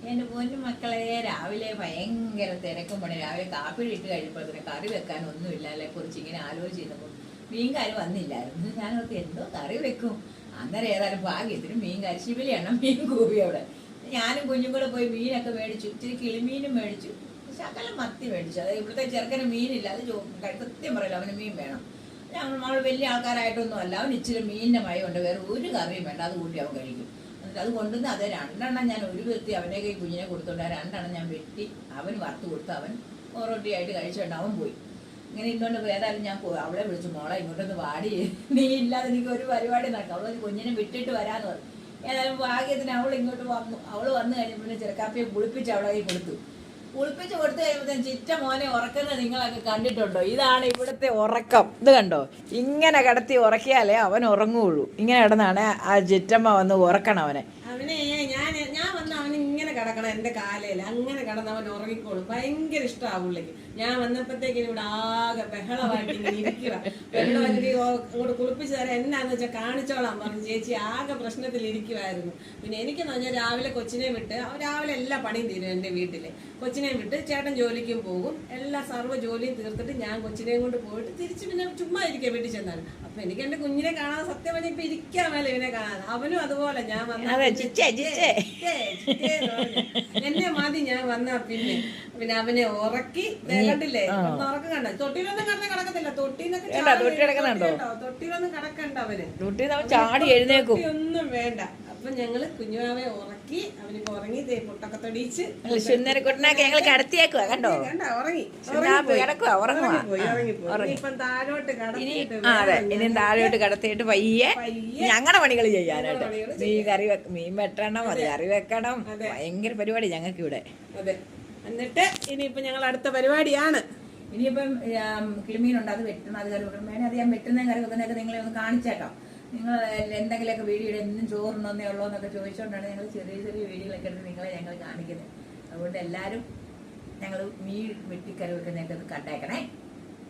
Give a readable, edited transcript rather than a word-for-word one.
എന്റെ പൊന്നു മക്കളെ, രാവിലെ ഭയങ്കര തിരക്കും പണി. രാവിലെ കാപ്പി ഇട്ട് കഴിയുമ്പോഴത്തേന് കറി വെക്കാൻ ഒന്നുമില്ല. അല്ലെ കുറിച്ച് ഇങ്ങനെ ആലോചിച്ചിരുന്നപ്പോൾ മീൻകാരി വന്നില്ലായിരുന്നു. ഞാനോർത്ത് എന്തോ കറി വെക്കും. അന്നേരം ഏതായാലും ഭാഗ്യത്തിന് മീൻകാരി ശിവലിയാണ് മീൻ കൂവി അവിടെ. ഞാനും കുഞ്ഞും കൂടെ പോയി മീനൊക്കെ മേടിച്ചു. ഇച്ചിരി കിളിമീനും മേടിച്ചു, ശകലം മത്തി മേടിച്ചു. അത് ഇവിടുത്തെ ചെറുക്കന് മീനില്ല, അത് സത്യം പറയില്ല, അവന് മീൻ വേണം. നമ്മൾ വലിയ ആൾക്കാരായിട്ടൊന്നും അല്ല, അവൻ ഇച്ചിരി മീനിൻ്റെ മയമുണ്ട്, വേറെ ഒരു കറിയും വേണ്ട, അത് കൂട്ടി അവൻ കഴിക്കും. എന്നിട്ട് അത് കൊണ്ടുവന്ന് അത് 2 ഞാൻ ഒരു വ്യക്തി അവൻ്റെ കൈ കുഞ്ഞിനെ കൊടുത്തോണ്ട് 2 ഞാൻ വെട്ടി അവന് വറുത്ത് കൊടുത്ത് അവൻ ഓറോട്ടിയായിട്ട് കഴിച്ചുകൊണ്ട് അവൻ പോയി. ഇങ്ങനെ ഇന്നുകൊണ്ട് ഏതായാലും ഞാൻ അവളെ വിളിച്ചു, മോളെ ഇങ്ങോട്ടൊന്ന് വാടി, നീ ഇല്ലാതെ എനിക്ക് ഒരു പരിപാടി നടക്കും, അവളൊരു കുഞ്ഞിനെ വിട്ടിട്ട് വരാമെന്ന് പറഞ്ഞു. ഏതായാലും ഭാഗ്യത്തിന് അവൾ ഇങ്ങോട്ട് വന്നു. അവൾ വന്നു കഴിഞ്ഞപ്പോൾ ചെറുക്കാപ്പിയെ കുളിപ്പിച്ച് അവളെ കൈ കൊടുത്തു. കുളിപ്പിച്ച് കൊടുത്തു കഴിയുമ്പോഴത്തേക്കും ചിറ്റ മോനെ ഉറക്കുന്നത് നിങ്ങളൊക്കെ കണ്ടിട്ടുണ്ടോ? ഇതാണ് ഇവിടുത്തെ ഉറക്കം. ഇത് കണ്ടോ, ഇങ്ങനെ കിടത്തി ഉറക്കിയാലേ അവൻ ഉറങ്ങുള്ളൂ. ഇങ്ങനെ കിടന്നാണ് ആ ചിറ്റമ്മ വന്ന് ഉറക്കണം അവനെ. ഞാൻ വന്ന അവന് ഇങ്ങനെ കിടക്കണം എന്റെ കാലയിൽ, അങ്ങനെ കിടന്ന് അവൻ ഉറങ്ങിക്കോളും. ഭയങ്കര ഇഷ്ടമാവുള്ളേക്ക്. ഞാൻ വന്നപ്പോഴത്തേക്കിന് ഇവിടെ ആകെ ബഹളമായിട്ട് ഇങ്ങനെ ഇരിക്കുക. വെള്ളം അങ്ങോട്ട് കുളിപ്പിച്ച് തരാം, എന്നാന്ന് വെച്ചാൽ കാണിച്ചോളാം പറഞ്ഞു. ചേച്ചി ആകെ പ്രശ്നത്തിൽ ഇരിക്കുമായിരുന്നു. പിന്നെ എനിക്കെന്ന് പറഞ്ഞാൽ രാവിലെ കൊച്ചിനെ വിട്ട്, രാവിലെ എല്ലാ പണിയും തീരും എന്റെ വീട്ടില്. കൊച്ചിനെ വിട്ട് ചേട്ടൻ ജോലിക്കും പോകും, എല്ലാ സർവ്വ ജോലിയും തീർത്തിട്ട് ഞാൻ കൊച്ചിനെയും കൊണ്ട് പോയിട്ട് തിരിച്ച് പിന്നെ ചുമ്മാ ഇരിക്കുക വീട്ടിൽ ചെന്നാൽ. അപ്പൊ എനിക്ക് എന്റെ കുഞ്ഞിനെ കാണാൻ സത്യം പറഞ്ഞാൽ ഇപ്പൊ ഇരിക്കാൻ മേലെ ഇവനെ കാണാൻ. അവനും അതുപോലെ ഞാൻ എന്നെ മതി ഞാൻ വന്നാ പിന്നെ അവനെ ഉറക്കി കണ്ടില്ലേ, ഉറക്കം കണ്ട. തൊട്ടിയിലൊന്നും കിടക്കത്തില്ല, തൊട്ടിയിലൊന്നും കിടക്കണ്ട അവന്, ചാടി എഴുന്നേക്കും, ഒന്നും വേണ്ട. അപ്പൊ ഞങ്ങള് കുഞ്ഞുമാവെ ഉറക്കി, അവനിപ്പോ ഉറങ്ങി പൊട്ടൊക്കെ തൊടിയിച്ച് കിടത്തിയേക്കുവാ. കണ്ടോ, ഇപ്പം താഴോട്ട് ഇനി താഴോട്ട് കടത്തിയിട്ട് പയ്യെ ഞങ്ങളുടെ പണികൾ ചെയ്യാനായിട്ട്. മീൻ വെട്ടണം, അത് കറി വെക്കണം, ഭയങ്കര പരിപാടി ഞങ്ങൾക്ക് ഇവിടെ. അതെ, എന്നിട്ട് ഇനിയിപ്പോ ഞങ്ങൾ അടുത്ത പരിപാടിയാണ്. ഇനിയിപ്പം കിളിമീനുണ്ട്, അത് വെട്ടണം, അത് കറി വെക്കണം. വേണേ അത് ഞാൻ വെട്ടുന്ന കറി വെക്കുന്നതൊക്കെ നിങ്ങളെ ഒന്ന് കാണിച്ചേക്കാം. നിങ്ങൾ എന്തെങ്കിലുമൊക്കെ വീഡിയോ എന്നും ചോറുണ്ടോന്നേ ഉള്ളൂ എന്നൊക്കെ ചോദിച്ചുകൊണ്ടാണ് ഞങ്ങൾ ചെറിയ ചെറിയ വീഡിയോകളൊക്കെ എടുത്ത് നിങ്ങളെ ഞങ്ങൾ കാണിക്കുന്നത്. അതുകൊണ്ട് എല്ലാവരും ഞങ്ങൾ മീൻ വെട്ടിക്കറി വെക്കുന്നതൊക്കെ ഒന്ന് കണ്ടേക്കണേ.